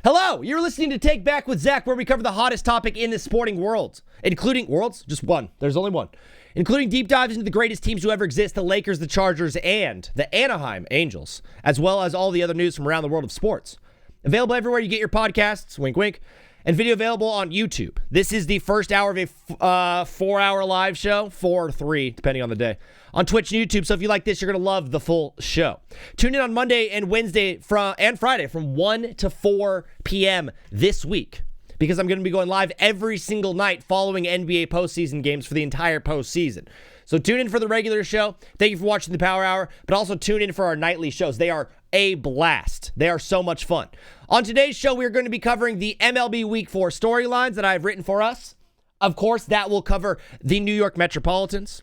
Hello, you're listening to Take Back with Zac, where we cover the hottest topic in the sporting world, including just one. There's only one. Including deep dives into the greatest teams who ever exist, the Lakers, the Chargers, and the Anaheim Angels, as well as all the other news from around the world of sports. Available everywhere you get your podcasts, wink, wink, and video available on YouTube. This is the first hour of a 4-hour live show, 4 or 3, depending on the day, on Twitch and YouTube. So if you like this, you're going to love the full show. Tune in on Monday and Wednesday and Friday from 1 to 4 p.m. this week, because I'm going to be going live every single night following NBA postseason games for the entire postseason. So tune in for the regular show. Thank you for watching the Power Hour, but also tune in for our nightly shows. They are a blast. They are so much fun. On today's show, we are going to be covering the MLB Week 4 storylines that I've written for us. Of course, that will cover the New York Metropolitans.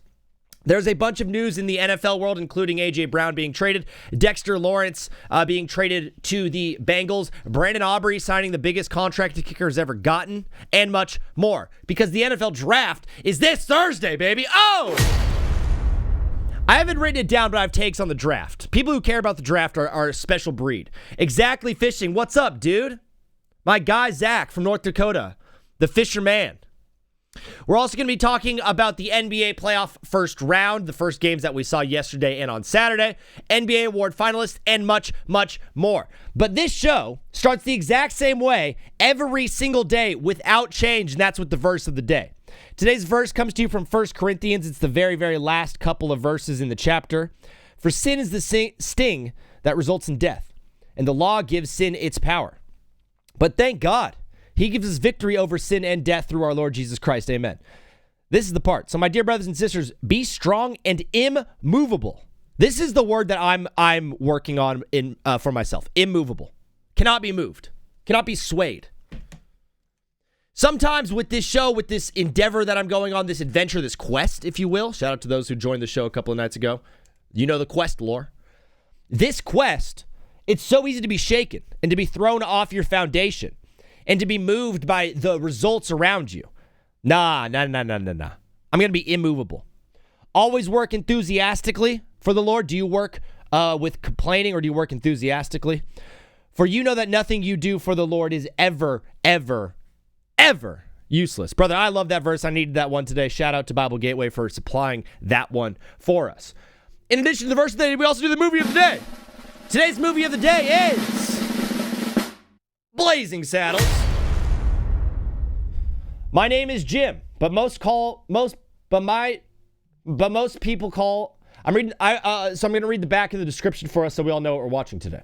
There's a bunch of news in the NFL world, including A.J. Brown being traded, Dexter Lawrence being traded to the Bengals, Brandon Aubrey signing the biggest contract a kicker has ever gotten, and much more. Because the NFL draft is this Thursday, baby. Oh! I haven't written it down, but I have takes on the draft. People who care about the draft are a special breed. Exactly Fishing. What's up, dude? My guy, Zac from North Dakota, the Fisherman. We're also going to be talking about the NBA playoff first round, the first games that we saw yesterday and on Saturday, NBA award finalists, and much, much more. But this show starts the exact same way every single day without change, and that's with the verse of the day. Today's verse comes to you from 1 Corinthians. It's the very, very last couple of verses in the chapter. For sin is the sting that results in death, and the law gives sin its power. But thank God, he gives us victory over sin and death through our Lord Jesus Christ. Amen. This is the part. So my dear brothers and sisters, be strong and immovable. This is the word that I'm working on for myself. Immovable. Cannot be moved. Cannot be swayed. Sometimes with this show, with this endeavor that I'm going on, this adventure, this quest, if you will. Shout out to those who joined the show a couple of nights ago. You know the quest lore. This quest, it's so easy to be shaken and to be thrown off your foundation and to be moved by the results around you. Nah. I'm going to be immovable. Always work enthusiastically for the Lord. Do you work with complaining, or do you work enthusiastically? For you know that nothing you do for the Lord is ever useless. Brother, I love that verse. I needed that one today. Shout out to Bible Gateway for supplying that one for us. In addition to the verse of the day, we also do the movie of the day. Today's movie of the day is Blazing Saddles. My name is Jim, but most people call. I'm going to read the back of the description for us so we all know what we're watching today.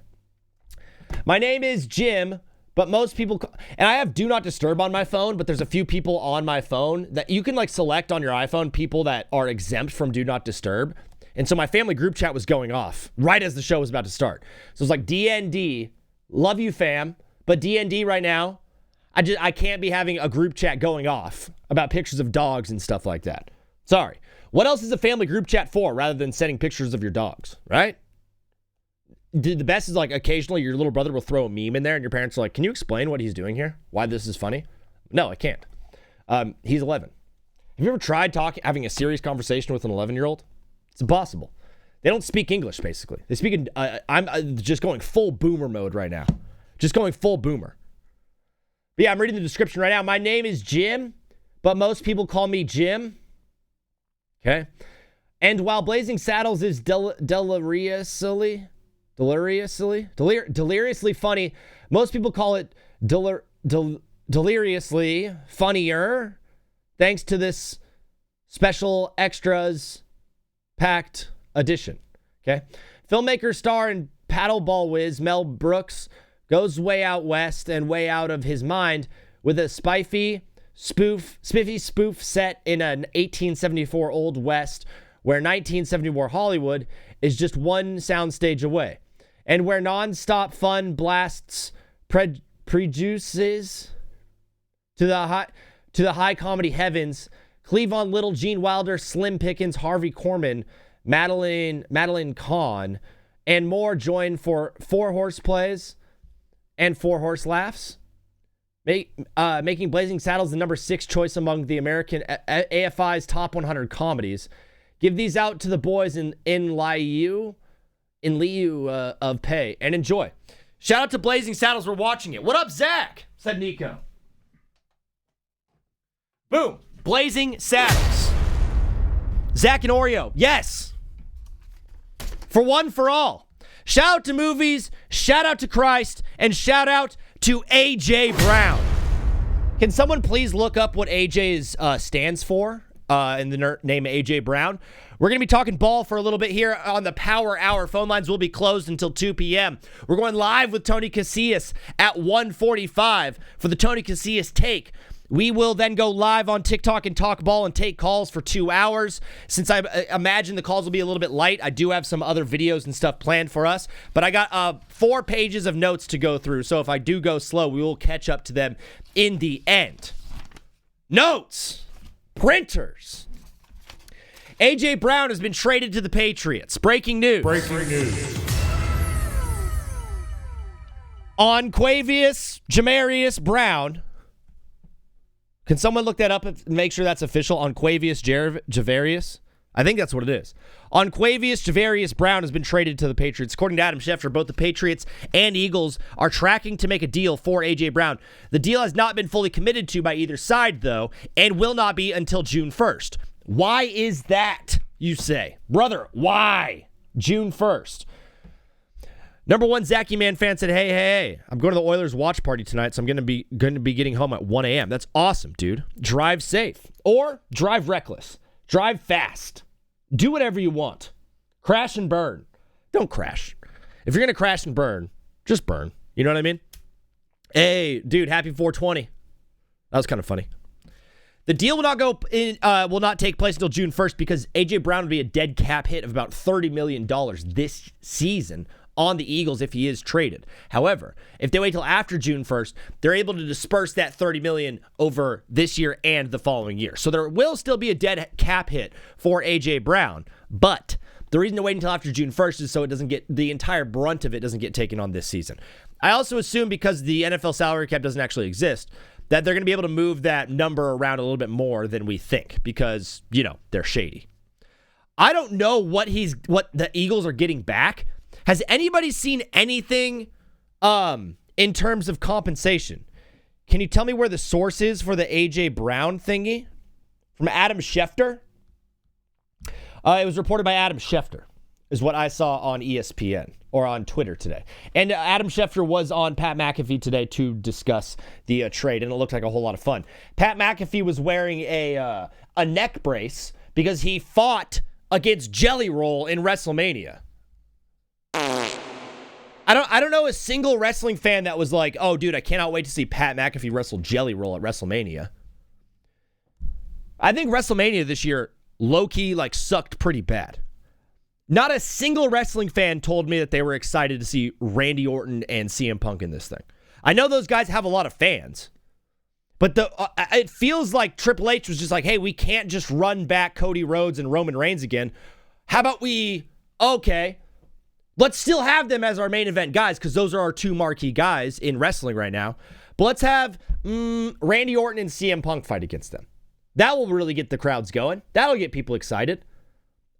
My name is Jim, but most people, and I have Do Not Disturb on my phone, but there's a few people on my phone that you can select on your iPhone, people that are exempt from Do Not Disturb. And so my family group chat was going off right as the show was about to start. So it's like, DND, love you fam, but DND right now, I can't be having a group chat going off about pictures of dogs and stuff like that. Sorry. What else is a family group chat for rather than sending pictures of your dogs, right? The best is occasionally your little brother will throw a meme in there and your parents are like, can you explain what he's doing here? Why this is funny? No, I can't. He's 11. Have you ever tried having a serious conversation with an 11-year-old? It's impossible. They don't speak English, basically. They speak I'm just going full boomer mode right now. Just going full boomer. But yeah, I'm reading the description right now. My name is Jim, but most people call me Jim. Okay. And while Blazing Saddles is deliriously funny, most people call it deliriously funnier, thanks to this special extras packed edition. Okay. Filmmaker, star, and paddleball whiz Mel Brooks goes way out west and way out of his mind with a spiffy spoof set in an 1874 Old West, where 1974 Hollywood is just one soundstage away, and where non-stop fun blasts prejudices to the high comedy heavens. Cleavon Little, Gene Wilder, Slim Pickens, Harvey Korman, Madeline Kahn, and more join for 4-horse plays and 4-horse laughs, making Blazing Saddles the number 6 choice among the American AFI's top 100 comedies. Give these out to the boys in lieu of pay and enjoy. Shout out to Blazing Saddles. We're watching it. What up, Zach? Said Nico. Boom. Blazing Saddles. Zach and Oreo. Yes. For one, for all. Shout out to movies. Shout out to Christ. And shout out to AJ Brown. Can someone please look up what AJ stands for in the name AJ Brown? We're going to be talking ball for a little bit here on the Power Hour. Phone lines will be closed until 2 p.m. We're going live with Tony Casillas at 1:45 for the Tony Casillas Take. We will then go live on TikTok and talk ball and take calls for 2 hours. Since I imagine the calls will be a little bit light, I do have some other videos and stuff planned for us. But I got 4 pages of notes to go through. So if I do go slow, we will catch up to them in the end. Notes. Printers. AJ Brown has been traded to the Patriots. Breaking news. On Quavius Jamarius Brown. Can someone look that up and make sure that's official? On Quavius Javarius? I think that's what it is. On Quavius Javarius Brown has been traded to the Patriots. According to Adam Schefter, both the Patriots and Eagles are tracking to make a deal for A.J. Brown. The deal has not been fully committed to by either side, though, and will not be until June 1st. Why is that, you say? Brother, why? June 1st. Number one Zachy Man fan said, hey, I'm going to the Oilers watch party tonight, so I'm going to be getting home at 1 a.m. That's awesome, dude. Drive safe. Or drive reckless. Drive fast. Do whatever you want. Crash and burn. Don't crash. If you're going to crash and burn, just burn. You know what I mean? Hey, dude, happy 420. That was kind of funny. The deal will not take place until June 1st because A.J. Brown would be a dead cap hit of about $30 million this season on the Eagles if he is traded. However, if they wait till after June 1st, they're able to disperse that $30 million over this year and the following year. So there will still be a dead cap hit for A.J. Brown, but the reason to wait until after June 1st is so it doesn't get the entire brunt of it doesn't get taken on this season. I also assume because the NFL salary cap doesn't actually exist, that they're going to be able to move that number around a little bit more than we think because, they're shady. I don't know what the Eagles are getting back. Has anybody seen anything in terms of compensation? Can you tell me where the source is for the A.J. Brown thingy? From Adam Schefter? It was reported by Adam Schefter, is what I saw on ESPN or on Twitter today. And Adam Schefter was on Pat McAfee today to discuss the trade, and it looked like a whole lot of fun. Pat McAfee was wearing a neck brace because he fought against Jelly Roll in WrestleMania. I don't know a single wrestling fan that was like, oh, dude, I cannot wait to see Pat McAfee wrestle Jelly Roll at WrestleMania. I think WrestleMania this year, low-key, sucked pretty bad. Not a single wrestling fan told me that they were excited to see Randy Orton and CM Punk in this thing. I know those guys have a lot of fans, but it feels like Triple H was just like, hey, we can't just run back Cody Rhodes and Roman Reigns again. How about let's still have them as our main event guys because those are our 2 marquee guys in wrestling right now. But let's have Randy Orton and CM Punk fight against them. That will really get the crowds going. That'll get people excited.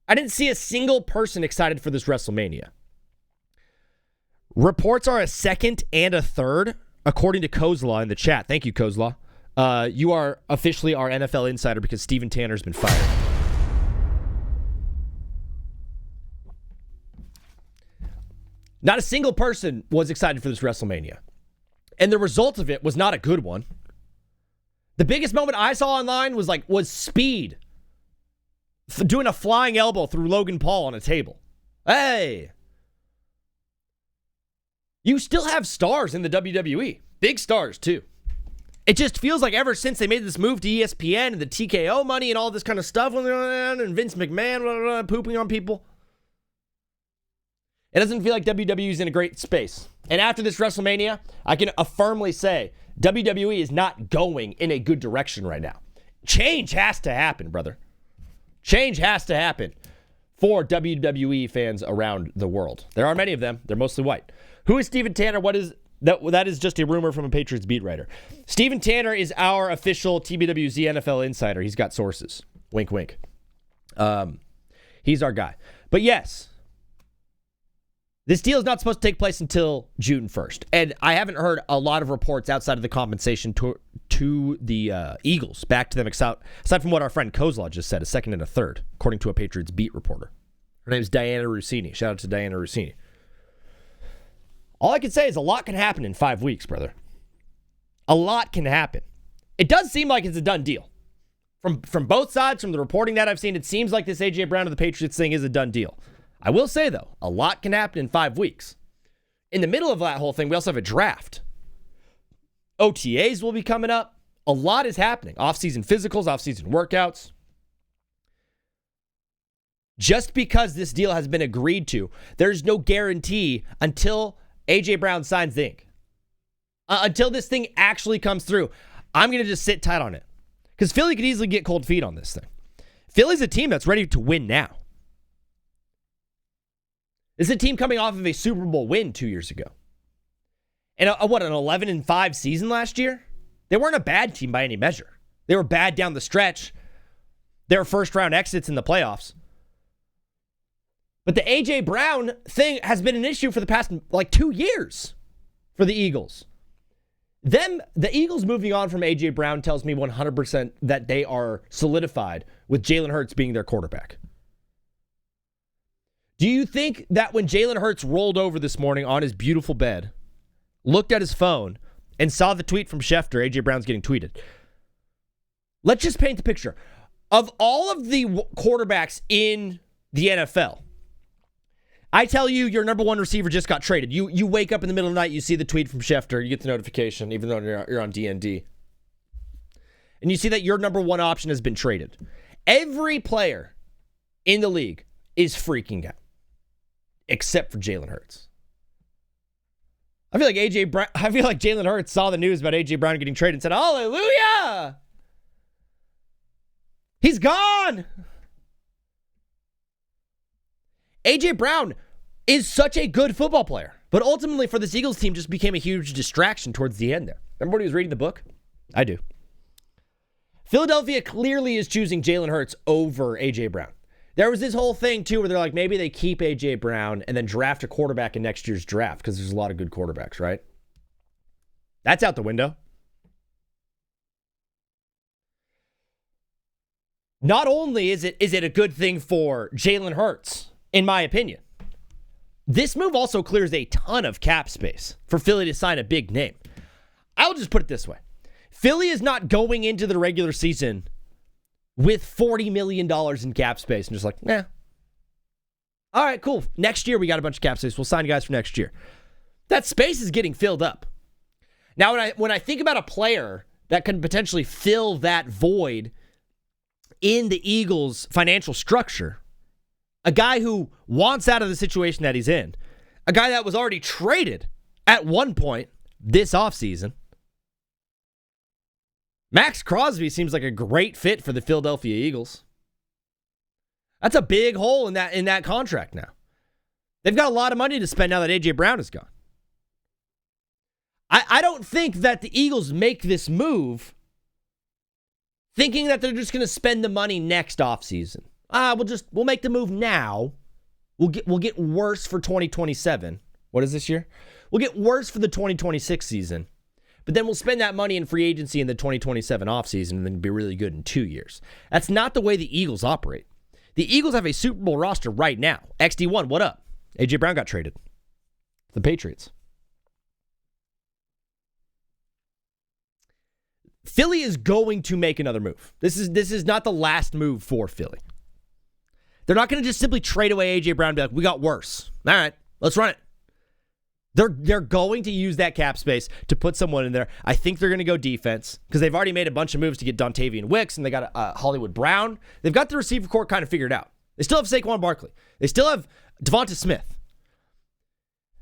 I didn't see a single person excited for this WrestleMania. Reports are a second and a third, according to Kozlaw in the chat. Thank you, Kozlaw. You are officially our NFL insider because Steven Tanner's been fired. Not a single person was excited for this WrestleMania. And the result of it was not a good one. The biggest moment I saw online was Speed doing a flying elbow through Logan Paul on a table. Hey! You still have stars in the WWE. Big stars, too. It just feels like ever since they made this move to ESPN and the TKO money and all this kind of stuff, and Vince McMahon pooping on people, it doesn't feel like WWE's in a great space. And after this WrestleMania, I can firmly say WWE is not going in a good direction right now. Change has to happen, brother. Change has to happen for WWE fans around the world. There are many of them. They're mostly white. Who is Steven Tanner? What is that? That is just a rumor from a Patriots beat writer. Steven Tanner is our official TBWZ NFL insider. He's got sources. Wink, wink. He's our guy. But yes, This deal is not supposed to take place until June 1st. And I haven't heard a lot of reports outside of the compensation to the Eagles, back to them, aside from what our friend Kozlov just said, a second and a third, according to a Patriots beat reporter. Her name is Diana Rossini. Shout out to Diana Rossini. All I can say is a lot can happen in 5 weeks, brother. A lot can happen. It does seem like it's a done deal. From both sides, from the reporting that I've seen, it seems like this A.J. Brown to the Patriots thing is a done deal. I will say, though, a lot can happen in 5 weeks. In the middle of that whole thing, we also have a draft. OTAs will be coming up. A lot is happening. Off-season physicals, off-season workouts. Just because this deal has been agreed to, there's no guarantee until A.J. Brown signs the ink. Until this thing actually comes through, I'm going to just sit tight on it. Because Philly could easily get cold feet on this thing. Philly's a team that's ready to win now. This is a team coming off of a Super Bowl win 2 years ago. And an 11-5 season last year? They weren't a bad team by any measure. They were bad down the stretch. They were first-round exits in the playoffs. But the A.J. Brown thing has been an issue for the past, 2 years for the Eagles. The Eagles moving on from A.J. Brown tells me 100% that they are solidified with Jalen Hurts being their quarterback. Do you think that when Jalen Hurts rolled over this morning on his beautiful bed, looked at his phone, and saw the tweet from Schefter, A.J. Brown's getting tweeted? Let's just paint the picture. Of all of the quarterbacks in the NFL, I tell you, your number one receiver just got traded. You wake up in the middle of the night, you see the tweet from Schefter, you get the notification, even though you're on DND. And you see that your number one option has been traded. Every player in the league is freaking out, except for Jalen Hurts. I feel like Jalen Hurts saw the news about A.J. Brown getting traded and said, hallelujah! He's gone! A.J. Brown is such a good football player, but ultimately for this Eagles team just became a huge distraction towards the end there. Remember when he was reading the book? I do. Philadelphia clearly is choosing Jalen Hurts over A.J. Brown. There was this whole thing, too, where they're like, maybe they keep A.J. Brown and then draft a quarterback in next year's draft because there's a lot of good quarterbacks, right? That's out the window. Not only is it a good thing for Jalen Hurts, in my opinion, this move also clears a ton of cap space for Philly to sign a big name. I'll just put it this way. Philly is not going into the regular season with $40 million in cap space and just like, all right, cool. Next year we got a bunch of cap space. We'll sign guys for next year. That space is getting filled up. Now, when I think about a player that can potentially fill that void in the Eagles' financial structure, a guy who wants out of the situation that he's in, a guy that was already traded at one point this offseason, Max Crosby seems like a great fit for the Philadelphia Eagles. That's a big hole in that contract now. They've got a lot of money to spend now that A.J. Brown is gone. I don't think that the Eagles make this move thinking that they're just going to spend the money next offseason. We'll make the move now. We'll get worse for 2027. What is this year? We'll get worse for the 2026 season. But then we'll spend that money in free agency in the 2027 offseason and then be really good in 2 years. That's not the way the Eagles operate. The Eagles have a Super Bowl roster right now. XD1, what up? A.J. Brown got traded. The Patriots. Philly is going to make another move. This is not the last move for Philly. They're not going to just simply trade away A.J. Brown and be like, we got worse. All right, let's run it. They're going to use that cap space to put someone in there. I think they're going to go defense because they've already made a bunch of moves to get Dontavian Wicks, and they got Hollywood Brown. They've got the receiver core kind of figured out. They still have Saquon Barkley. They still have Devonta Smith.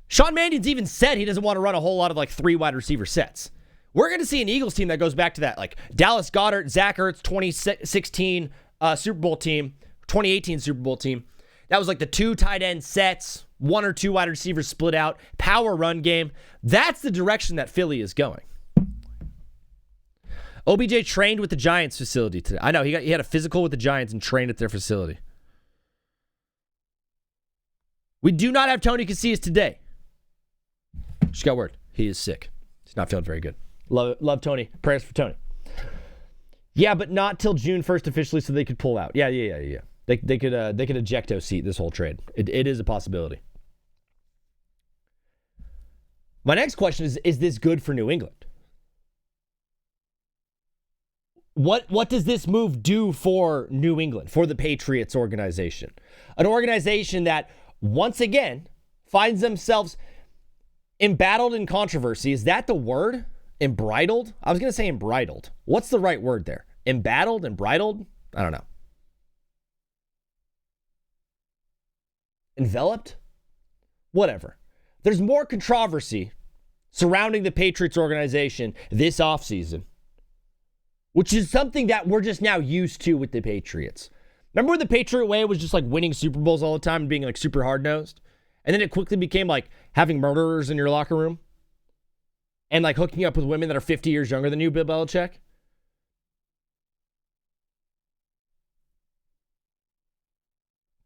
Sean Mannion's even said he doesn't want to run a whole lot of 3 wide receiver sets. We're going to see an Eagles team that goes back to that Dallas Goedert, Zach Ertz, 2016 Super Bowl team, 2018 Super Bowl team. That was the 2 tight end sets, 1 or 2 wide receivers split out, power run game. That's the direction that Philly is going. OBJ trained with the Giants facility today. I know, he had a physical with the Giants and trained at their facility. We do not have Tony Casillas today. Just got word. He is sick. He's not feeling very good. Love Tony. Prayers for Tony. Yeah, but not till June 1st officially, so they could pull out. Yeah. They could ejecto seat this whole trade. It is a possibility. My next question is this good for New England? What does this move do for New England, for the Patriots organization? An organization that, once again, finds themselves embattled in controversy. Is that the word? Embridled? I was going to say embridled. What's the right word there? Embattled? Embridled? I don't know. Enveloped? Whatever. There's more controversy surrounding the Patriots organization this offseason, which is something that we're just now used to with the Patriots. Remember when the Patriot way was just like winning Super Bowls all the time and being like super hard-nosed? And then it quickly became like having murderers in your locker room and like hooking up with women that are 50 years younger than you, Bill Belichick?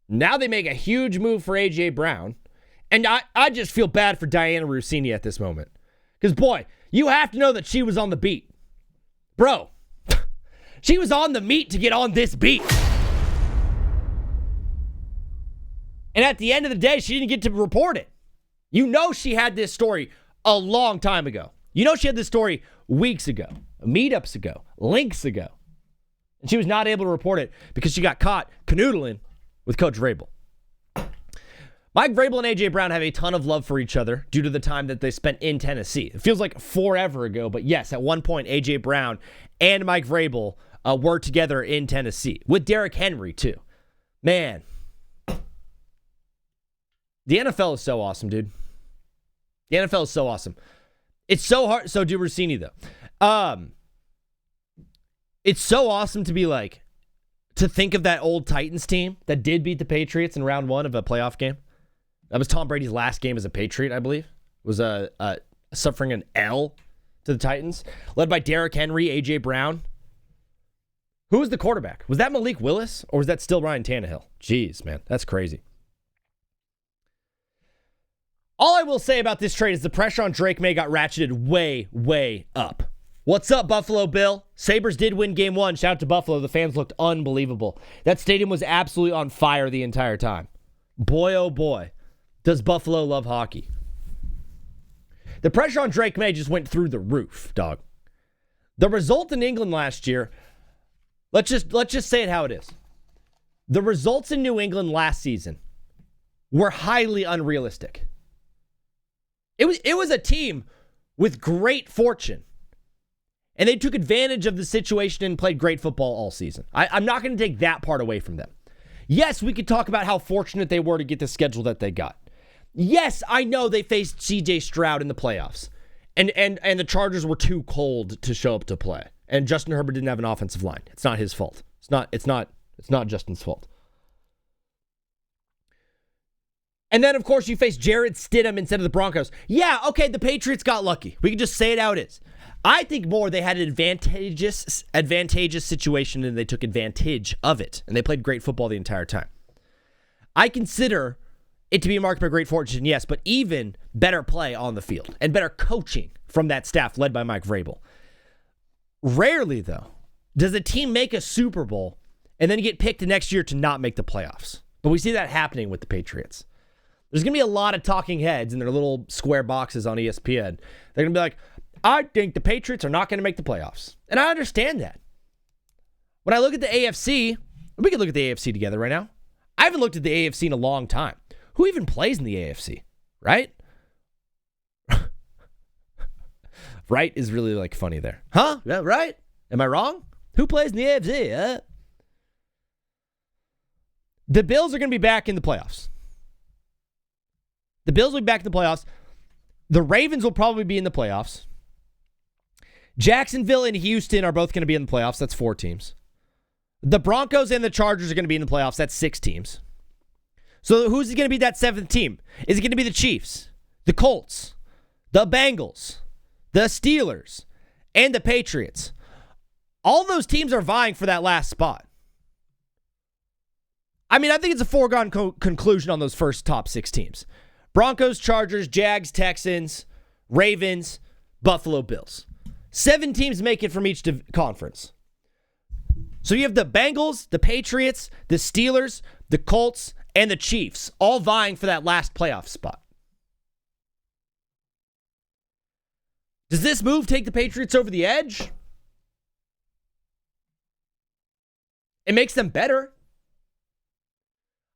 Now they make a huge move for A.J. Brown. And I just feel bad for Diana Rossini at this moment. Because, boy, you have to know that she was on the beat. Bro, she was on the meat to get on this beat. And at the end of the day, she didn't get to report it. You know she had this story a long time ago. You know she had this story weeks ago, meetups ago, links ago. And she was not able to report it because she got caught canoodling with Coach Vrabel. Mike Vrabel and A.J. Brown have a ton of love for each other due to the time that they spent in Tennessee. It feels like forever ago, but yes, at one point, A.J. Brown and Mike Vrabel were together in Tennessee, with Derrick Henry, too. Man, the NFL is so awesome, dude. The NFL is so awesome. It's so hard. So do Rossini, though. It's so awesome to be like, to think of that old Titans team that did beat the Patriots in round one of a playoff game. That was Tom Brady's last game as a Patriot, I believe. Was suffering an L to the Titans, led by Derrick Henry, A.J. Brown. Who was the quarterback? Was that Malik Willis or was that still Ryan Tannehill? Jeez, man, that's crazy. All I will say about this trade is the pressure on Drake May got ratcheted way, way up. What's up, Buffalo Bill? Sabres did win game one. Shout out to Buffalo. The fans looked unbelievable. That stadium was absolutely on fire the entire time. Boy, oh boy, does Buffalo love hockey. The pressure on Drake May just went through the roof, dog. The result in England last year, let's just say it how it is. The results in New England last season were highly unrealistic. It was a team with great fortune. And they took advantage of the situation and played great football all season. I'm not going to take that part away from them. Yes, we could talk about how fortunate they were to get the schedule that they got. Yes, I know they faced C.J. Stroud in the playoffs. And the Chargers were too cold to show up to play. And Justin Herbert didn't have an offensive line. It's not his fault. It's not Justin's fault. And then, of course, you face Jarrett Stidham instead of the Broncos. Yeah, okay, the Patriots got lucky. We can just say it how it is. I think more they had an advantageous situation and they took advantage of it. And they played great football the entire time. I consider it to be marked by great fortune, yes, but even better play on the field and better coaching from that staff led by Mike Vrabel. Rarely, though, does a team make a Super Bowl and then get picked the next year to not make the playoffs. But we see that happening with the Patriots. There's going to be a lot of talking heads in their little square boxes on ESPN. They're going to be like, I think the Patriots are not going to make the playoffs. And I understand that. When I look at the AFC, we can look at the AFC together right now. I haven't looked at the AFC in a long time. Who even plays in the AFC, right? Right is really like funny there. Huh? Yeah, right? Am I wrong? Who plays in the AFC? The Bills are going to be back in the playoffs. The Bills will be back in the playoffs. The Ravens will probably be in the playoffs. Jacksonville and Houston are both going to be in the playoffs. That's 4 teams. The Broncos and the Chargers are going to be in the playoffs. That's 6 teams. So who's going to be that 7th team? Is it going to be the Chiefs, the Colts, the Bengals, the Steelers, and the Patriots? All those teams are vying for that last spot. I mean, I think it's a foregone conclusion on those first top 6 teams. Broncos, Chargers, Jags, Texans, Ravens, Buffalo Bills. 7 teams make it from each conference. So you have the Bengals, the Patriots, the Steelers, the Colts, and the Chiefs all vying for that last playoff spot. Does this move take the Patriots over the edge? It makes them better.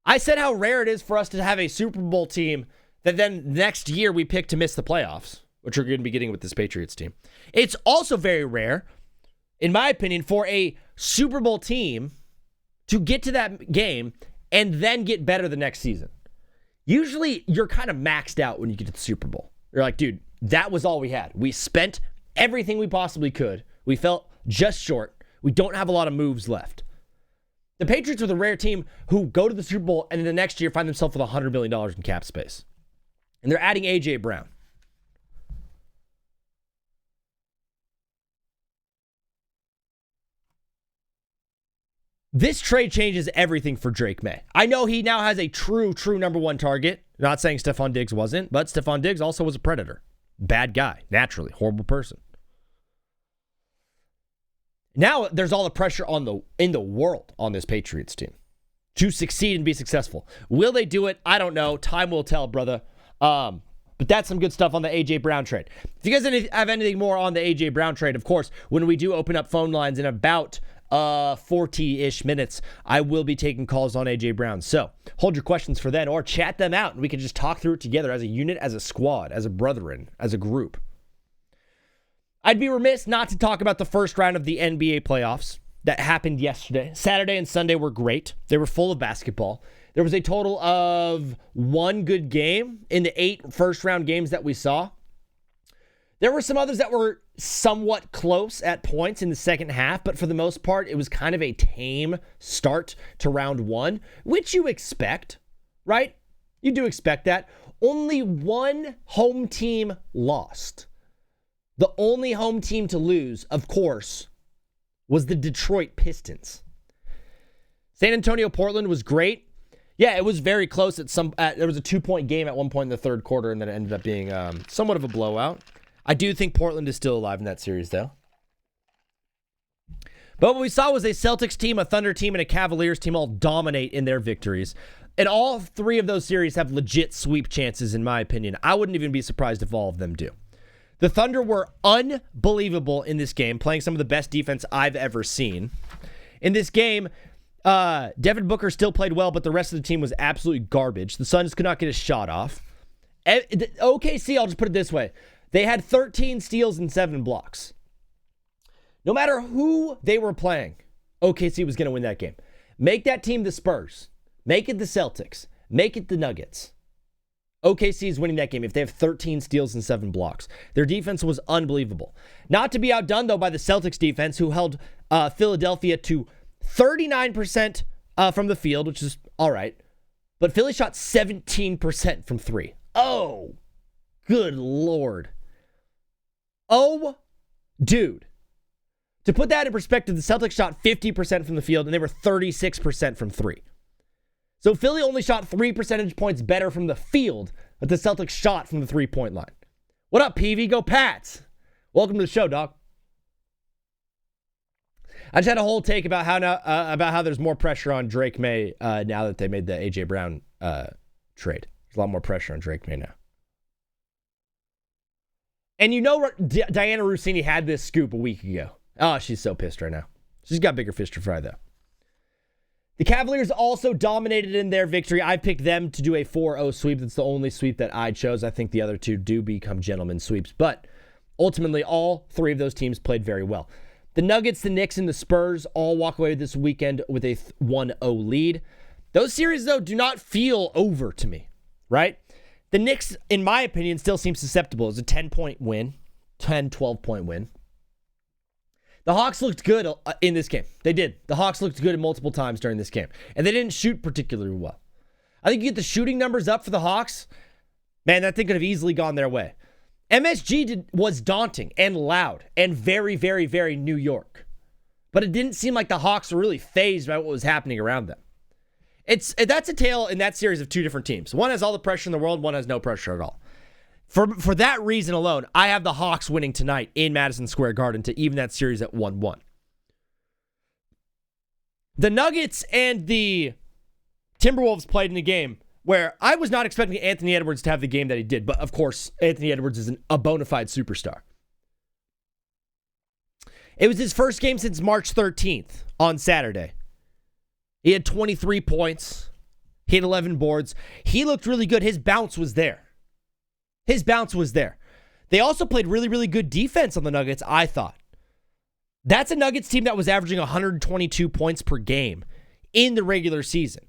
I said how rare it is for us to have a Super Bowl team that then next year we pick to miss the playoffs, which we're going to be getting with this Patriots team. It's also very rare, in my opinion, for a Super Bowl team to get to that game and then get better the next season. Usually, you're kind of maxed out when you get to the Super Bowl. You're like, dude, that was all we had. We spent everything we possibly could. We fell just short. We don't have a lot of moves left. The Patriots are the rare team who go to the Super Bowl and then the next year find themselves with $100 million in cap space. And they're adding A.J. Brown. This trade changes everything for Drake May. I know he now has a true number 1 target. Not saying Stephon Diggs wasn't, but Stephon Diggs also was a predator. Bad guy, naturally, horrible person. Now there's all the pressure in the world on this Patriots team to succeed and be successful. Will they do it? I don't know. Time will tell, brother. But that's some good stuff on the A.J. Brown trade. If you guys have anything more on the A.J. Brown trade, of course, when we do open up phone lines in about 40-ish minutes, I will be taking calls on A.J. Brown. So hold your questions for then or chat them out and we can just talk through it together as a unit, as a squad, as a brethren, as a group. I'd be remiss not to talk about the first round of the NBA playoffs that happened yesterday. Saturday and Sunday were great. They were full of basketball. There was a total of 1 good game in the 8 first-round games that we saw. There were some others that were somewhat close at points in the second half, but for the most part, it was kind of a tame start to round 1, which you expect, right? You do expect that. Only 1 home team lost. The only home team to lose, of course, was the Detroit Pistons. San Antonio, Portland was great. Yeah, it was very close. There was a 2-point game at one point in the third quarter, and then it ended up being somewhat of a blowout. I do think Portland is still alive in that series, though. But what we saw was a Celtics team, a Thunder team, and a Cavaliers team all dominate in their victories. And all 3 of those series have legit sweep chances, in my opinion. I wouldn't even be surprised if all of them do. The Thunder were unbelievable in this game, playing some of the best defense I've ever seen. In this game, Devin Booker still played well, but the rest of the team was absolutely garbage. The Suns could not get a shot off. OKC, I'll just put it this way. They had 13 steals and 7 blocks. No matter who they were playing, OKC was going to win that game. Make that team the Spurs. Make it the Celtics. Make it the Nuggets. OKC is winning that game if they have 13 steals and 7 blocks. Their defense was unbelievable. Not to be outdone, though, by the Celtics defense, who held Philadelphia to 39% from the field, which is all right. But Philly shot 17% from 3. Oh, good Lord. Oh, dude. To put that in perspective, the Celtics shot 50% from the field, and they were 36% from 3. So Philly only shot 3 percentage points better from the field, but the Celtics shot from the 3-point line. What up, PV? Go Pats. Welcome to the show, dog. I just had a whole take about how there's more pressure on Drake May now that they made the A.J. Brown trade. There's a lot more pressure on Drake May now. And you know Diana Rossini had this scoop a week ago. Oh, she's so pissed right now. She's got bigger fish to fry, though. The Cavaliers also dominated in their victory. I picked them to do a 4-0 sweep. That's the only sweep that I chose. I think the other 2 do become gentlemen sweeps. But ultimately, all 3 of those teams played very well. The Nuggets, the Knicks, and the Spurs all walk away this weekend with a 1-0 lead. Those series, though, do not feel over to me, right? The Knicks, in my opinion, still seem susceptible. It's a 10-point win, 10, 12-point win. The Hawks looked good in this game. They did. The Hawks looked good multiple times during this game. And they didn't shoot particularly well. I think you get the shooting numbers up for the Hawks. Man, that thing could have easily gone their way. MSG was daunting and loud and very, very, very New York. But it didn't seem like the Hawks were really fazed by what was happening around them. That's a tale in that series of two different teams. One has all the pressure in the world, one has no pressure at all. For that reason alone, I have the Hawks winning tonight in Madison Square Garden to even that series at 1-1. The Nuggets and the Timberwolves played in a game where I was not expecting Anthony Edwards to have the game that he did, but of course, Anthony Edwards is a bona fide superstar. It was his first game since March 13th on Saturday. He had 23 points. He had 11 boards. He looked really good. His bounce was there. They also played really, really good defense on the Nuggets, I thought. That's a Nuggets team that was averaging 122 points per game in the regular season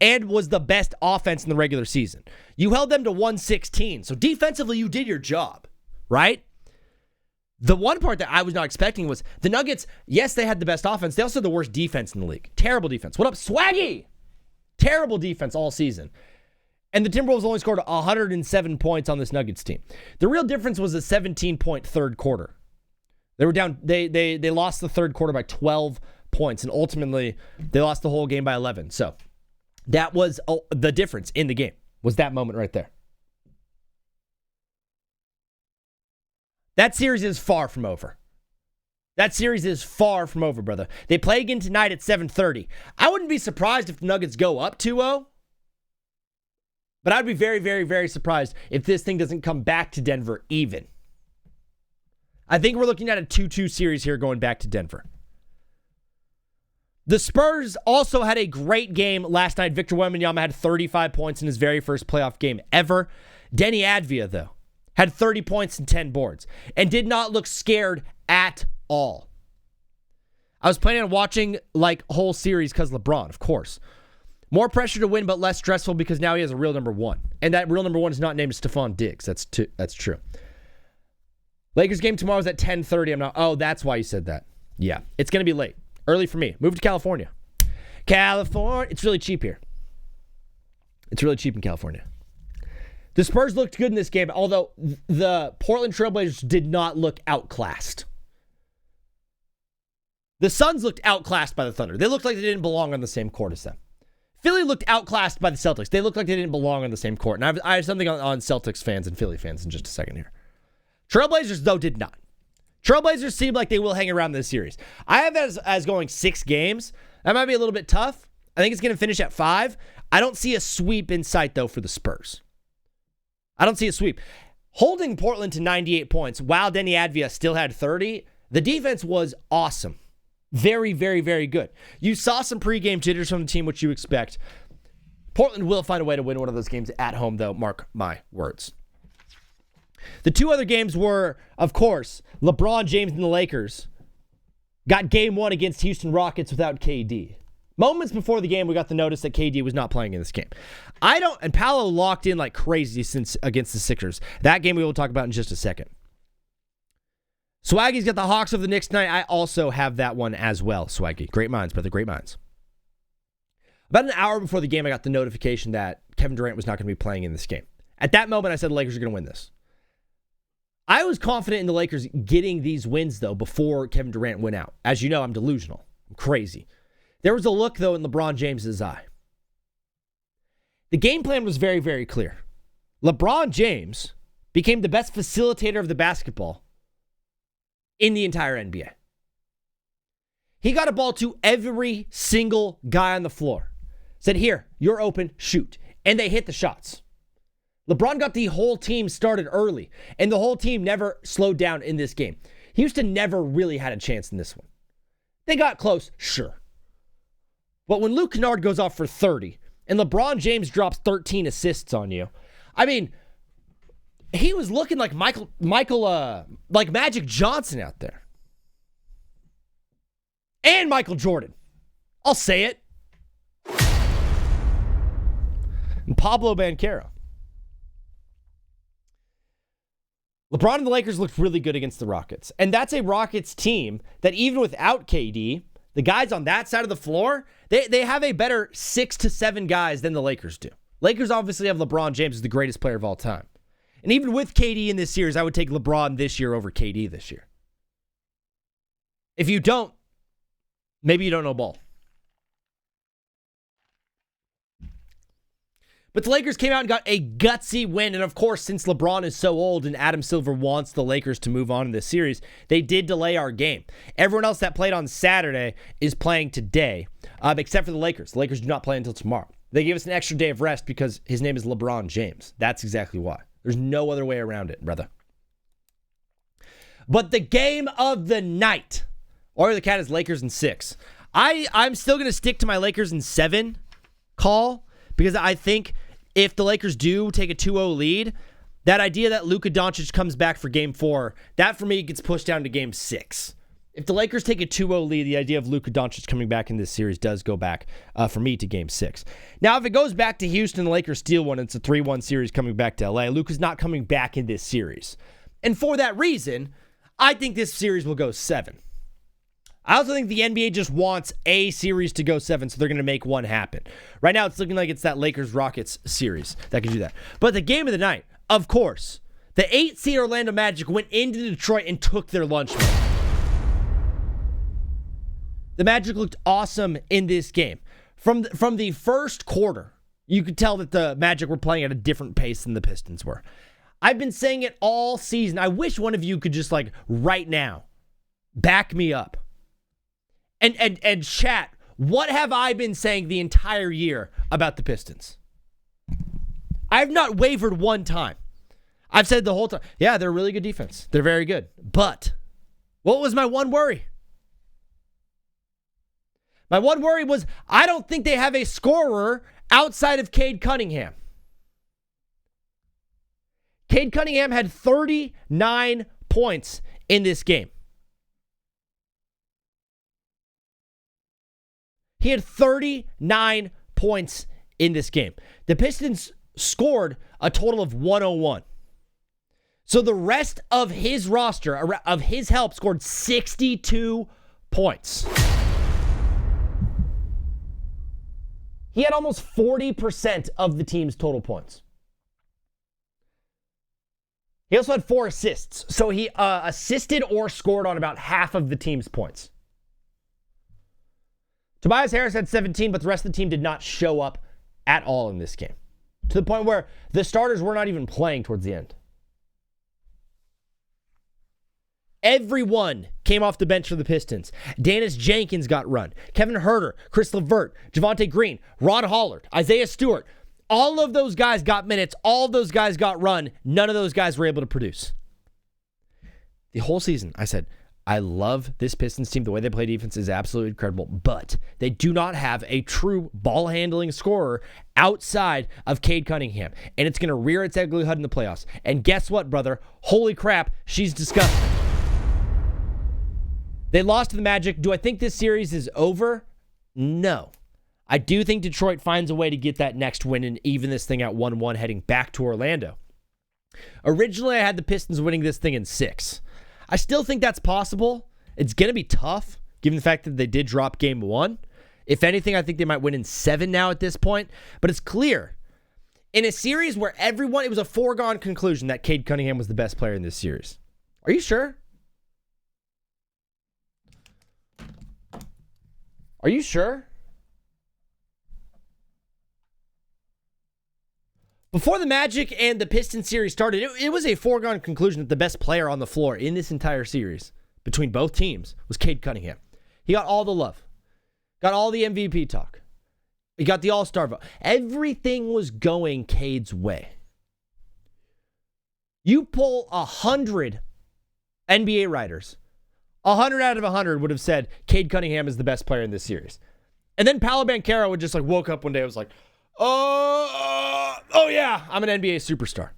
and was the best offense in the regular season. You held them to 116. So defensively, you did your job, right? The one part that I was not expecting was the Nuggets, yes, they had the best offense. They also had the worst defense in the league. Terrible defense. What up, Swaggy? Terrible defense all season. And the Timberwolves only scored 107 points on this Nuggets team. The real difference was a 17-point third quarter. They were down. They lost the third quarter by 12 points, and ultimately they lost the whole game by 11. So that was the difference in the game, was that moment right there. That series is far from over. Brother. They play again tonight at 7:30. I wouldn't be surprised if the Nuggets go up 2-0. But I'd be very, very, very surprised if this thing doesn't come back to Denver even. I think we're looking at a 2-2 series here going back to Denver. The Spurs also had a great game last night. Victor Wembanyama had 35 points in his very first playoff game ever. Denny Advia, though, had 30 points and 10 boards and did not look scared at all. I was planning on watching whole series because LeBron, of course. More pressure to win, but less stressful because now he has a real number one. And that real number one is not named Stephon Diggs. That's true. Lakers game tomorrow is at 10:30. That's why you said that. Yeah, it's going to be late. Early for me. Move to California. It's really cheap here. It's really cheap in California. The Spurs looked good in this game, although the Portland Trailblazers did not look outclassed. The Suns looked outclassed by the Thunder. They looked like they didn't belong on the same court as them. Philly looked outclassed by the Celtics. They looked like they didn't belong on the same court. And I have something on Celtics fans and Philly fans in just a second here. Trailblazers, though, did not. Trailblazers seem like they will hang around this series. I have as going 6 games. That might be a little bit tough. I think it's going to finish at 5. I don't see a sweep in sight, though, for the Spurs. I don't see a sweep. Holding Portland to 98 points while Denny Advia still had 30, the defense was awesome. Very, very, very good. You saw some pregame jitters from the team, which you expect. Portland will find a way to win one of those games at home, though. Mark my words. The 2 other games were, of course, LeBron James and the Lakers got game 1 against Houston Rockets without KD. Moments before the game, we got the notice that KD was not playing in this game. And Paolo locked in like crazy since against the Sixers. That game we will talk about in just a second. Swaggy's got the Hawks over the Knicks tonight. I also have that one as well, Swaggy. Great minds, brother, great minds. About an hour before the game, I got the notification that Kevin Durant was not going to be playing in this game. At that moment, I said the Lakers are going to win this. I was confident in the Lakers getting these wins, though, before Kevin Durant went out. As you know, I'm delusional. I'm crazy. There was a look, though, in LeBron James's eye. The game plan was very, very clear. LeBron James became the best facilitator of the basketball in the entire NBA. He got a ball to every single guy on the floor. Said, here, you're open, shoot. And they hit the shots. LeBron got the whole team started early, and the whole team never slowed down in this game. Houston never really had a chance in this one. They got close, sure. But when Luke Kennard goes off for 30, and LeBron James drops 13 assists on you, I mean, he was looking like like Magic Johnson out there. And Michael Jordan. I'll say it. And Pablo Banchero. LeBron and the Lakers looked really good against the Rockets. And that's a Rockets team that even without KD, the guys on that side of the floor, they have a better 6 to 7 guys than the Lakers do. Lakers obviously have LeBron James as the greatest player of all time. And even with KD in this series, I would take LeBron this year over KD this year. If you don't, maybe you don't know ball. But the Lakers came out and got a gutsy win. And of course, since LeBron is so old and Adam Silver wants the Lakers to move on in this series, they did delay our game. Everyone else that played on Saturday is playing today, except for the Lakers. The Lakers do not play until tomorrow. They gave us an extra day of rest because his name is LeBron James. That's exactly why. There's no other way around it, brother. But the game of the night, or the cat is Lakers in 6. I'm still going to stick to my Lakers in 7 call because I think if the Lakers do take a 2-0 lead, that idea that Luka Doncic comes back for game 4, that for me gets pushed down to game 6. If the Lakers take a 2-0 lead, the idea of Luka Doncic coming back in this series does go back for me to game 6. Now, if it goes back to Houston, the Lakers steal one, it's a 3-1 series coming back to LA. Luka's not coming back in this series. And for that reason, I think this series will go 7. I also think the NBA just wants a series to go 7, so they're going to make one happen. Right now, it's looking like it's that Lakers-Rockets series that can do that. But the game of the night, of course, the 8-seed Orlando Magic went into Detroit and took their lunch meat. The Magic looked awesome in this game. From the first quarter, you could tell that the Magic were playing at a different pace than the Pistons were. I've been saying it all season. I wish one of you could just, right now, back me up. And chat, what have I been saying the entire year about the Pistons? I've not wavered one time. I've said the whole time, yeah, they're a really good defense. They're very good. But what was my one worry? My one worry was I don't think they have a scorer outside of Cade Cunningham. Cade Cunningham had 39 points in this game. He had 39 points in this game. The Pistons scored a total of 101. So the rest of his roster, of his help, scored 62 points. He had almost 40% of the team's total points. He also had 4 assists. So he assisted or scored on about half of the team's points. Tobias Harris had 17, but the rest of the team did not show up at all in this game. To the point where the starters were not even playing towards the end. Everyone came off the bench for the Pistons. Dennis Jenkins got run. Kevin Huerter, Chris LeVert, Javonte Green, Rod Hollard, Isaiah Stewart. All of those guys got minutes. All of those guys got run. None of those guys were able to produce. The whole season, I said, I love this Pistons team. The way they play defense is absolutely incredible, but they do not have a true ball-handling scorer outside of Cade Cunningham, and it's going to rear its ugly head in the playoffs. And guess what, brother? Holy crap, she's disgusting. They lost to the Magic. Do I think this series is over? No. I do think Detroit finds a way to get that next win and even this thing at 1-1 heading back to Orlando. Originally, I had the Pistons winning this thing in 6. I still think that's possible. It's going to be tough, given the fact that they did drop game 1. If anything, I think they might win in 7 now at this point. But it's clear. In a series where it was a foregone conclusion that Cade Cunningham was the best player in this series. Are you sure? Are you sure? Before the Magic and the Pistons series started, it was a foregone conclusion that the best player on the floor in this entire series between both teams was Cade Cunningham. He got all the love. Got all the MVP talk. He got the All-Star vote. Everything was going Cade's way. You pull 100 NBA writers, 100 out of 100 would have said Cade Cunningham is the best player in this series. And then Paolo Banchero would just woke up one day and was like, oh yeah, I'm an NBA superstar.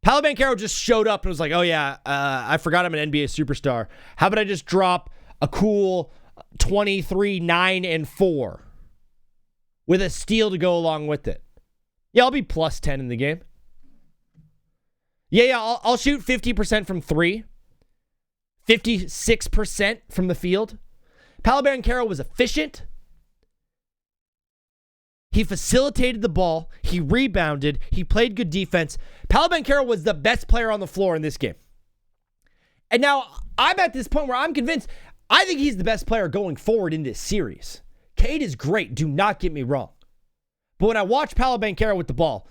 Paolo Banchero just showed up and was like, oh yeah, I forgot I'm an NBA superstar. How about I just drop a cool 23, 9, and 4 with a steal to go along with it? Yeah, I'll be plus 10 in the game. Yeah, I'll shoot 50% from 3. 56% from the field. Paolo Banchero was efficient. He facilitated the ball. He rebounded. He played good defense. Paolo Banchero was the best player on the floor in this game. And now I'm at this point where I'm convinced I think he's the best player going forward in this series. Cade is great. Do not get me wrong. But when I watch Paolo Banchero with the ball,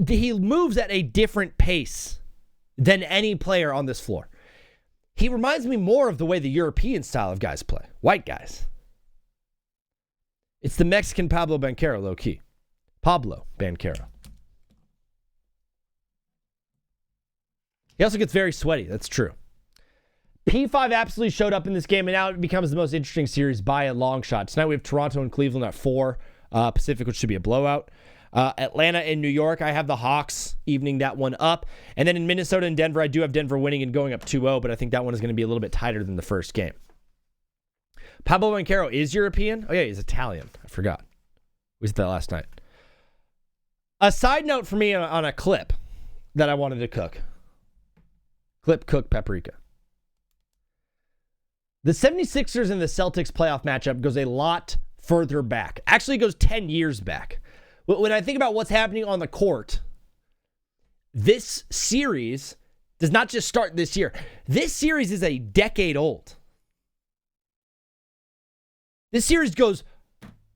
he moves at a different pace than any player on this floor. He reminds me more of the way the European style of guys play. White guys. It's the Mexican Pablo Banchero, low-key. Pablo Banchero. He also gets very sweaty. That's true. P5 absolutely showed up in this game, and now it becomes the most interesting series by a long shot. Tonight we have Toronto and Cleveland at 4 Pacific, which should be a blowout. Atlanta and New York, I have the Hawks evening that one up. And then in Minnesota and Denver, I do have Denver winning and going up 2-0, but I think that one is going to be a little bit tighter than the first game. Pablo Banchero is European. Oh, yeah, he's Italian. I forgot. We said that last night. A side note for me on a clip that I wanted to cook. Clip, cook, paprika. The 76ers and the Celtics playoff matchup goes a lot further back. Actually goes 10 years back. When I think about what's happening on the court, this series does not just start this year. This series is a decade old. This series goes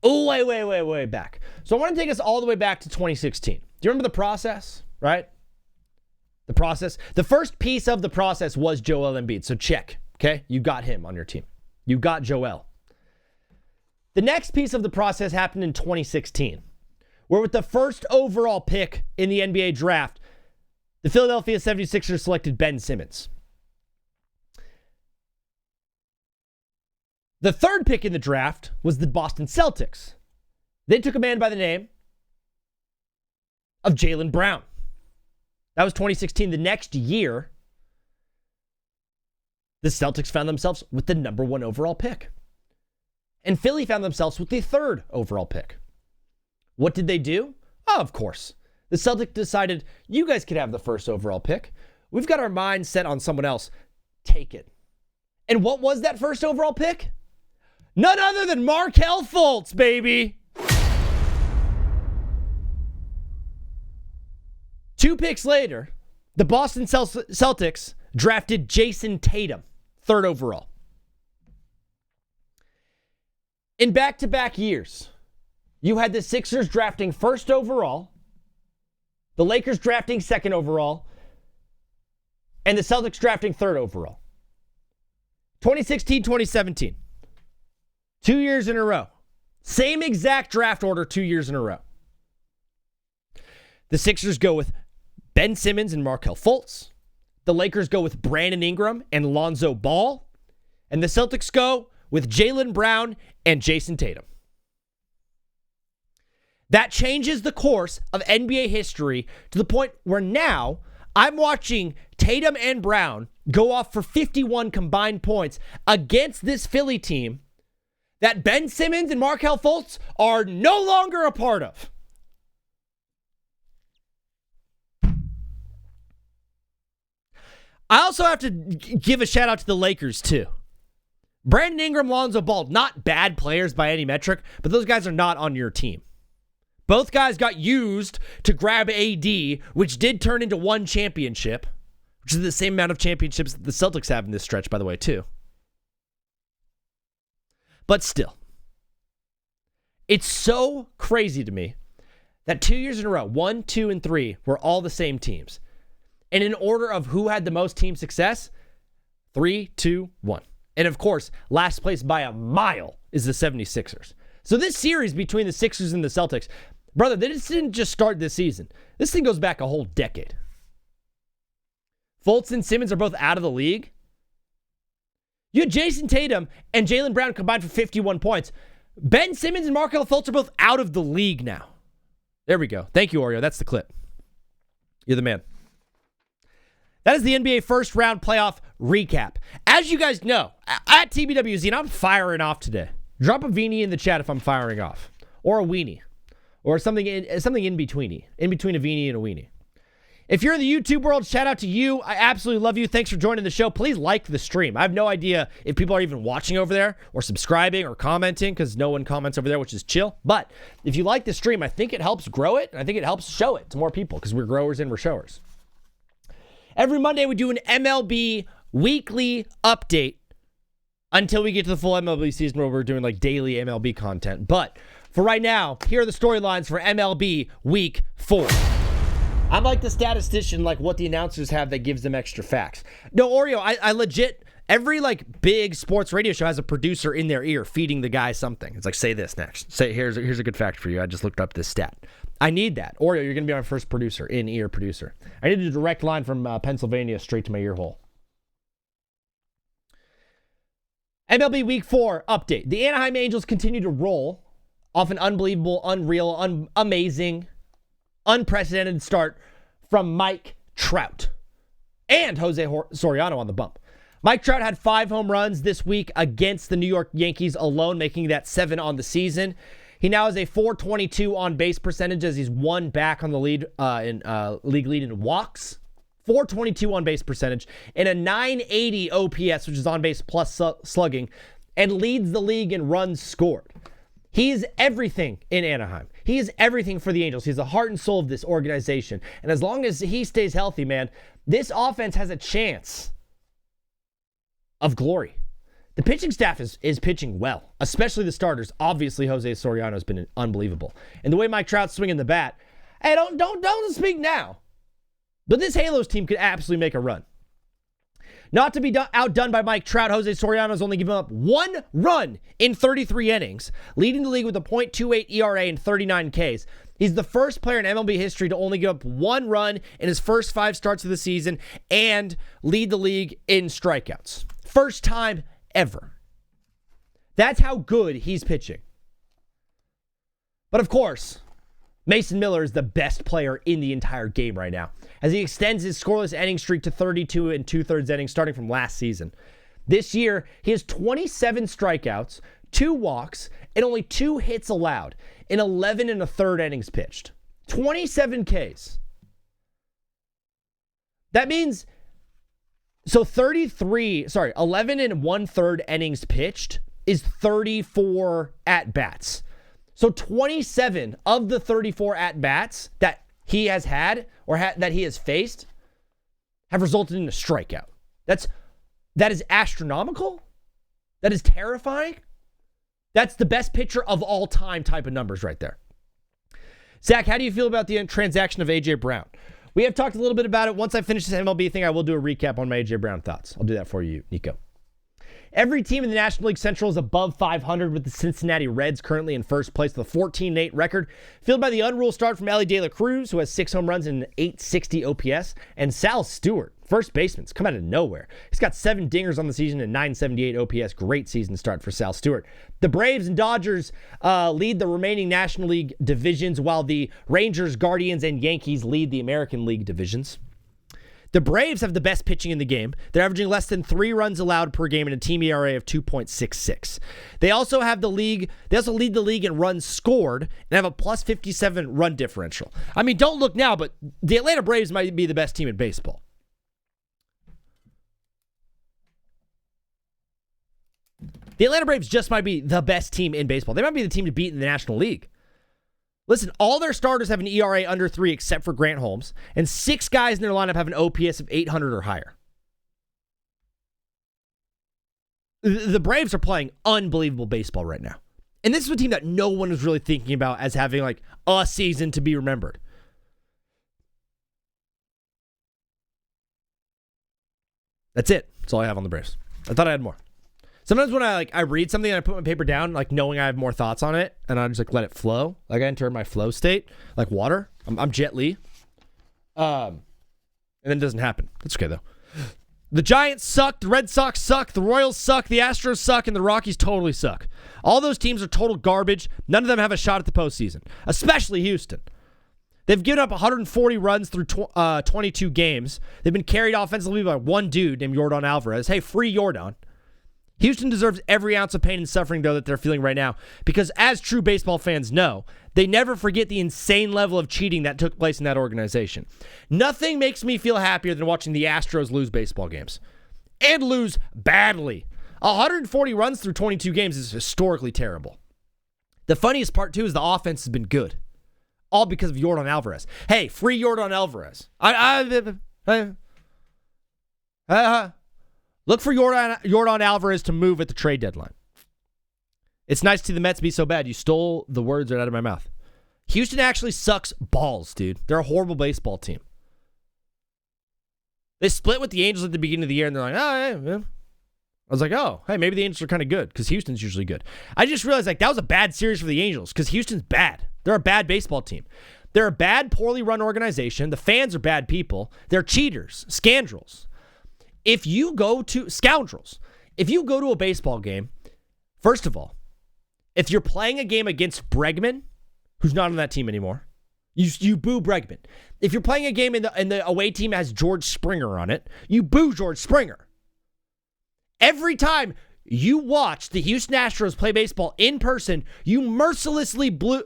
way back. So I want to take us all the way back to 2016. Do you remember the process, right? The process. The first piece of the process was Joel Embiid. So check, okay? You got him on your team. You got Joel. The next piece of the process happened in 2016, where with the first overall pick in the NBA draft, the Philadelphia 76ers selected Ben Simmons. The third pick in the draft was the Boston Celtics. They took a man by the name of Jaylen Brown. That was 2016. The next year, the Celtics found themselves with the number 1 overall pick. And Philly found themselves with the 3rd overall pick. What did they do? Oh, of course. The Celtics decided, you guys could have the 1st overall pick. We've got our minds set on someone else. Take it. And what was that 1st overall pick? None other than Markelle Fultz, baby. 2 picks later, the Boston Celtics drafted Jason Tatum, 3rd overall. In back-to-back years, you had the Sixers drafting 1st overall, the Lakers drafting 2nd overall, and the Celtics drafting 3rd overall. 2016, 2017. 2 years in a row. Same exact draft order 2 years in a row. The Sixers go with Ben Simmons and Markelle Fultz. The Lakers go with Brandon Ingram and Lonzo Ball. And the Celtics go with Jaylen Brown and Jason Tatum. That changes the course of NBA history to the point where now I'm watching Tatum and Brown go off for 51 combined points against this Philly team that Ben Simmons and Markelle Fultz are no longer a part of. I also have to give a shout out to the Lakers too. Brandon Ingram, Lonzo Ball, not bad players by any metric, but those guys are not on your team. Both guys got used to grab AD, which did turn into 1 championship, which is the same amount of championships that the Celtics have in this stretch, by the way, too. But still, it's so crazy to me that 2 years in a row, 1, 2, and 3 were all the same teams. And in order of who had the most team success, 3, 2, 1. And of course, last place by a mile is the 76ers. So this series between the Sixers and the Celtics, brother, this didn't just start this season. This thing goes back a whole decade. Fultz and Simmons are both out of the league. You had Jason Tatum and Jaylen Brown combined for 51 points. Ben Simmons and Markelle Fultz are both out of the league now. There we go. Thank you, Oreo. That's the clip. You're the man. That is the NBA first round playoff recap. As you guys know, at TBWZ, and I'm firing off today. Drop a Veenie in the chat if I'm firing off. Or a weenie. Or something in betweeny. In between a Veenie and a weenie. If you're in the YouTube world, shout out to you. I absolutely love you. Thanks for joining the show. Please like the stream. I have no idea if people are even watching over there or subscribing or commenting because no one comments over there, which is chill. But if you like the stream, I think it helps grow it. And I think it helps show it to more people because we're growers and we're showers. Every Monday, we do an MLB weekly update until we get to the full MLB season where we're doing like daily MLB content. But For right now, here are the storylines for MLB Week 4. I'm like the statistician, like what the announcers have that gives them extra facts. No, Oreo, I legit, every like big sports radio show has a producer in their ear feeding the guy something. It's like, say this next. Say, here's a good fact for you. I just looked up this stat. I need that. Oreo, you're going to be my first producer, in-ear producer. I need a direct line from Pennsylvania straight to my ear hole. MLB Week 4 update. The Anaheim Angels continue to roll off an unbelievable, unreal, amazing, unprecedented start from Mike Trout and Jose Soriano on the bump. Mike Trout had 5 home runs this week against the New York Yankees alone, making that 7 on the season. He now has a .422 on base percentage as he's one back on the lead league lead in walks. .422 on base percentage and a .980 OPS, which is on base plus slugging, and leads the league in runs scored. He's everything in Anaheim. He is everything for the Angels. He's the heart and soul of this organization. And as long as he stays healthy, man, this offense has a chance of glory. The pitching staff is pitching well, especially the starters. Obviously, Jose Soriano has been unbelievable. And the way Mike Trout's swinging the bat, hey, don't speak now. But this Halos team could absolutely make a run. Not to be outdone by Mike Trout, Jose Soriano's only given up 1 run in 33 innings, leading the league with a .28 ERA and 39 Ks. He's the first player in MLB history to only give up 1 run in his first 5 starts of the season and lead the league in strikeouts. First time ever. That's how good he's pitching. But of course, Mason Miller is the best player in the entire game right now, as he extends his scoreless inning streak to 32 2/3 innings starting from last season. This year, he has 27 strikeouts, 2 walks, and only 2 hits allowed in 11 1/3 innings pitched. 27 Ks. That means, 11 1/3 innings pitched is 34 at-bats. So 27 of the 34 at-bats that he has had or that he has faced have resulted in a strikeout. That is astronomical. That is terrifying. That's the best pitcher of all time type of numbers right there. Zach, how do you feel about the transaction of A.J. Brown? We have talked a little bit about it. Once I finish this MLB thing, I will do a recap on my A.J. Brown thoughts. I'll do that for you, Nico. Every team in the National League Central is above 500, with the Cincinnati Reds currently in first place with a 14-8 record, fueled by the unruled start from Elly De La Cruz, who has 6 home runs and an .860 OPS, and Sal Stewart, first baseman's come out of nowhere. He's got 7 dingers on the season and .978 OPS. Great season start for Sal Stewart. The Braves and Dodgers lead the remaining National League divisions, while the Rangers, Guardians, and Yankees lead the American League divisions. The Braves have the best pitching in the game. They're averaging less than 3 runs allowed per game and a team ERA of 2.66. They also have the league. They also lead the league in runs scored and have a plus 57 run differential. I mean, don't look now, but the Atlanta Braves might be the best team in baseball. The Atlanta Braves just might be the best team in baseball. They might be the team to beat in the National League. Listen, all their starters have an ERA under 3 except for Grant Holmes, and 6 guys in their lineup have an OPS of 800 or higher. The Braves are playing unbelievable baseball right now. And this is a team that no one is really thinking about as having like a season to be remembered. That's it. That's all I have on the Braves. I thought I had more. Sometimes when I read something and I put my paper down, like knowing I have more thoughts on it, and I just like let it flow. Like I enter my flow state, like water. I'm Jet Li. And then it doesn't happen. That's okay though. The Giants suck, the Red Sox suck, the Royals suck, the Astros suck, and the Rockies totally suck. All those teams are total garbage. None of them have a shot at the postseason, especially Houston. They've given up 140 runs through 22 games. They've been carried offensively by one dude named Yordan Alvarez. Hey, free Yordan. Houston deserves every ounce of pain and suffering, though, that they're feeling right now, because as true baseball fans know, they never forget the insane level of cheating that took place in that organization. Nothing makes me feel happier than watching the Astros lose baseball games, and lose badly. 140 runs through 22 games is historically terrible. The funniest part, too, is the offense has been good, all because of Yordan Alvarez. Hey, free Yordan Alvarez. Look for Yordan Alvarez to move at the trade deadline. It's nice to see the Mets be so bad. You stole the words right out of my mouth. Houston actually sucks balls, dude. They're a horrible baseball team. They split with the Angels at the beginning of the year, and they're like, oh, yeah. I was like, oh, hey, maybe the Angels are kind of good because Houston's usually good. I just realized that was a bad series for the Angels because Houston's bad. They're a bad baseball team. They're a bad, poorly run organization. The fans are bad people. They're cheaters, scoundrels. If you go to a baseball game, first of all, if you're playing a game against Bregman, who's not on that team anymore, you boo Bregman. If you're playing a game and the away team has George Springer on it, you boo George Springer. Every time you watch the Houston Astros play baseball in person, you mercilessly boo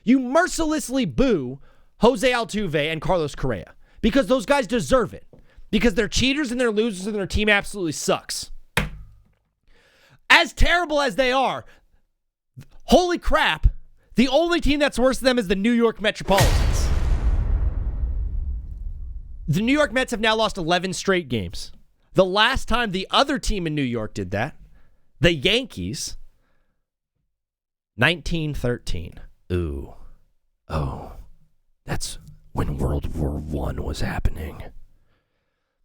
Jose Altuve and Carlos Correa because those guys deserve it. Because they're cheaters and they're losers and their team absolutely sucks. As terrible as they are, holy crap, the only team that's worse than them is the New York Metropolitans. The New York Mets have now lost 11 straight games. The last time the other team in New York did that, the Yankees, 1913. Ooh. Oh. That's when World War I was happening.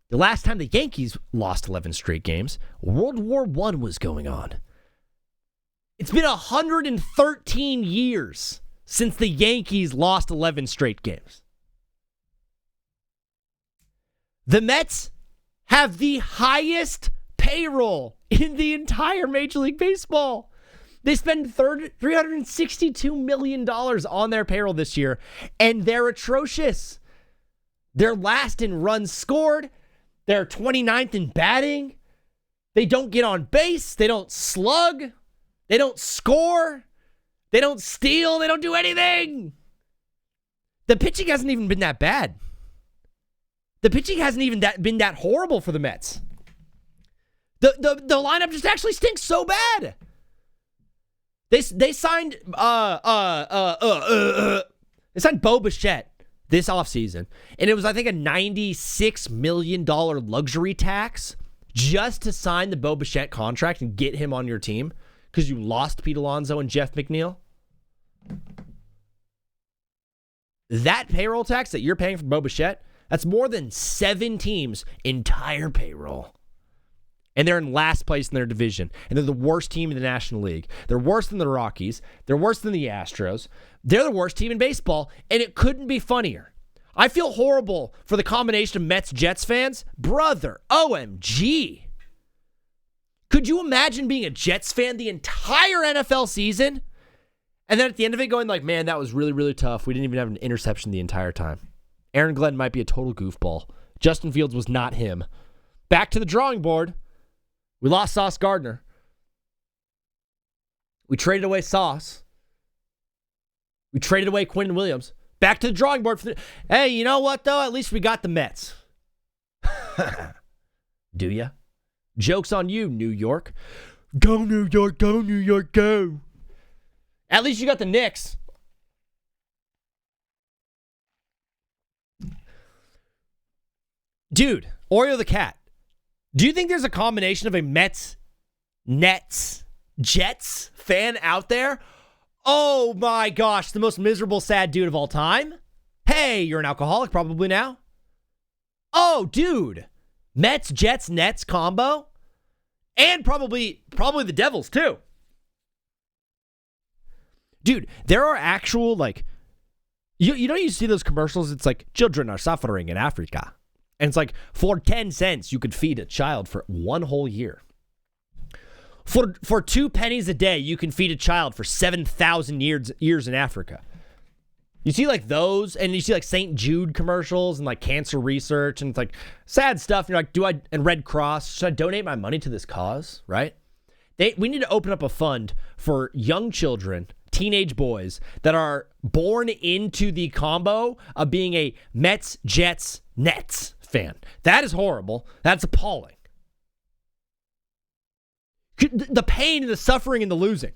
The last time the Yankees lost 11 straight games, World War I was going on. It's been 113 years since the Yankees lost 11 straight games. The Mets have the highest payroll in the entire Major League Baseball. They spend $362 million on their payroll this year, and they're atrocious. They're last in runs scored. They're 29th in batting. They don't get on base. They don't slug. They don't score. They don't steal. They don't do anything. The pitching hasn't even been that bad. The pitching hasn't even been that horrible for the Mets. The lineup just actually stinks so bad. They signed Bo Bichette this offseason, and it was, I think, a $96 million luxury tax just to sign the Bo Bichette contract and get him on your team because you lost Pete Alonso and Jeff McNeil. That payroll tax that you're paying for Bo Bichette, that's more than 7 teams' entire payroll. And they're in last place in their division. And they're the worst team in the National League. They're worse than the Rockies. They're worse than the Astros. They're the worst team in baseball, and it couldn't be funnier. I feel horrible for the combination of Mets-Jets fans. Brother, OMG. Could you imagine being a Jets fan the entire NFL season? And then at the end of it going like, man, that was really, really tough. We didn't even have an interception the entire time. Aaron Glenn might be a total goofball. Justin Fields was not him. Back to the drawing board. We lost Sauce Gardner. We traded away Sauce. We traded away Quentin Williams. Back to the drawing board. Hey, you know what, though? At least we got the Mets. Do ya? Joke's on you, New York. Go, New York, go, New York, go. At least you got the Knicks. Dude, Oreo the Cat. Do you think there's a combination of a Mets, Nets, Jets fan out there? Oh my gosh, the most miserable, sad dude of all time. Hey, you're an alcoholic probably now. Oh, dude. Mets, Jets, Nets combo. And probably the Devils too. Dude, there are actual, like, you know, you see those commercials, it's like, children are suffering in Africa. And it's like, for 10 cents, you could feed a child for 1 whole year. For 2 pennies a day, you can feed a child for 7,000 years in Africa. You see like those, and you see like St. Jude commercials and like cancer research, and it's like sad stuff. And you're like, and Red Cross, should I donate my money to this cause, right? We need to open up a fund for young children, teenage boys that are born into the combo of being a Mets, Jets, Nets fan. That is horrible. That's appalling. The pain and the suffering and the losing.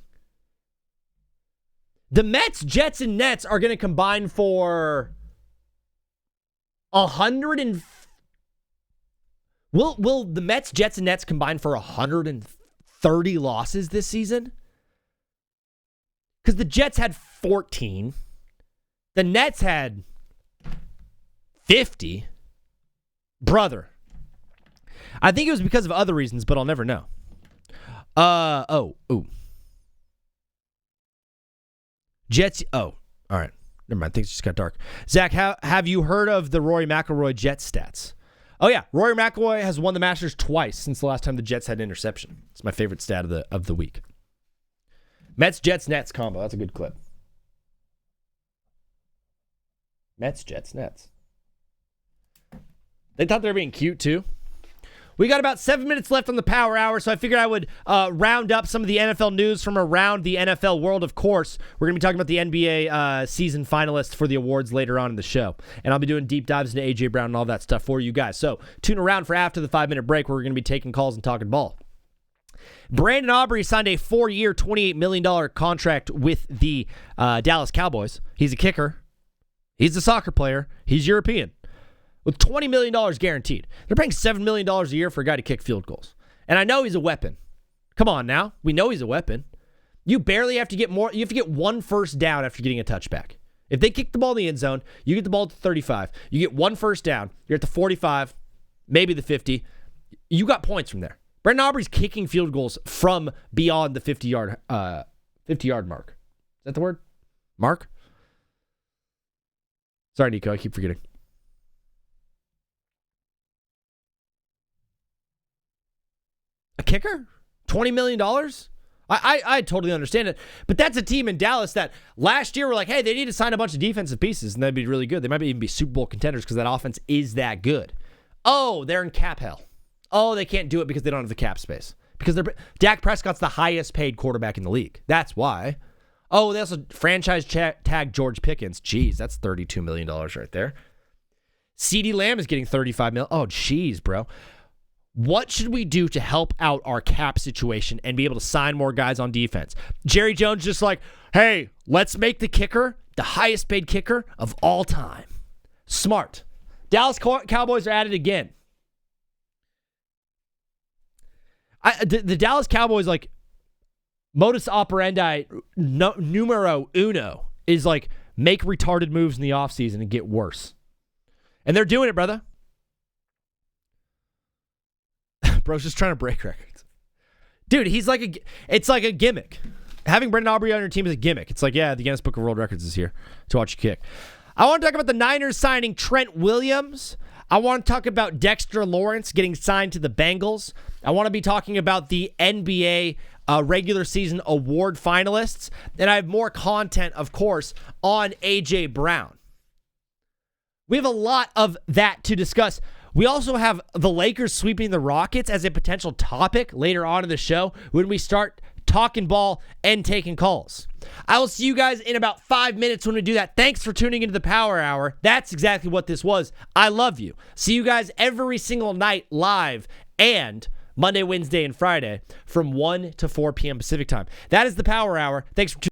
The Mets, Jets, and Nets are going to combine for 100 and... Will the Mets, Jets, and Nets combine for 130 losses this season? Because the Jets had 14. The Nets had 50. Brother. I think it was because of other reasons, but I'll never know. Jets. Oh, all right. Never mind. Things just got dark. Zach, have you heard of the Rory McIlroy Jets stats? Oh, yeah. Rory McIlroy has won the Masters twice since the last time the Jets had an interception. It's my favorite stat of the week. Mets, Jets, Nets combo. That's a good clip. Mets, Jets, Nets. They thought they were being cute, too. We got about 7 minutes left on the Power Hour, so I figured I would round up some of the NFL news from around the NFL world, of course. We're going to be talking about the NBA season finalists for the awards later on in the show. And I'll be doing deep dives into A.J. Brown and all that stuff for you guys. So tune around for after the 5-minute break where we're going to be taking calls and talking ball. Brandon Aubrey signed a 4-year, $28 million contract with the Dallas Cowboys. He's a kicker. He's a soccer player. He's European. With $20 million guaranteed. They're paying $7 million a year for a guy to kick field goals. And I know he's a weapon. Come on now. We know he's a weapon. You barely have to get more. You have to get one first down after getting a touchback. If they kick the ball in the end zone, you get the ball to 35. You get one first down. You're at the 45, maybe the 50. You got points from there. Brandon Aubrey's kicking field goals from beyond the 50-yard mark. Is that the word? Mark? Sorry, Nico. I keep forgetting. A kicker? $20 million? I totally understand it. But that's a team in Dallas that last year were like, hey, they need to sign a bunch of defensive pieces, and that'd be really good. They might even be Super Bowl contenders because that offense is that good. Oh, they're in cap hell. Oh, they can't do it because they don't have the cap space. Because Dak Prescott's the highest paid quarterback in the league. That's why. Oh, they also franchise tag George Pickens. Jeez, that's $32 million right there. CeeDee Lamb is getting $35 million. Oh, jeez, bro. What should we do to help out our cap situation and be able to sign more guys on defense? Jerry Jones just like, hey, let's make the kicker the highest paid kicker of all time. Smart. Dallas Cowboys are at it again. The Dallas Cowboys, like, modus operandi numero uno is like make retarded moves in the offseason and get worse. And they're doing it, brother. Bro's just trying to break records. Dude, it's like a gimmick. Having Brandon Aubrey on your team is a gimmick. It's like, yeah, the Guinness Book of World Records is here to watch you kick. I want to talk about the Niners signing Trent Williams. I want to talk about Dexter Lawrence getting signed to the Bengals. I want to be talking about the NBA regular season award finalists. And I have more content, of course, on A.J. Brown. We have a lot of that to discuss. We also have the Lakers sweeping the Rockets as a potential topic later on in the show when we start talking ball and taking calls. I will see you guys in about 5 minutes when we do that. Thanks for tuning into the Power Hour. That's exactly what this was. I love you. See you guys every single night live and Monday, Wednesday, and Friday from 1 to 4 p.m. Pacific time. That is the Power Hour. Thanks for tuning in.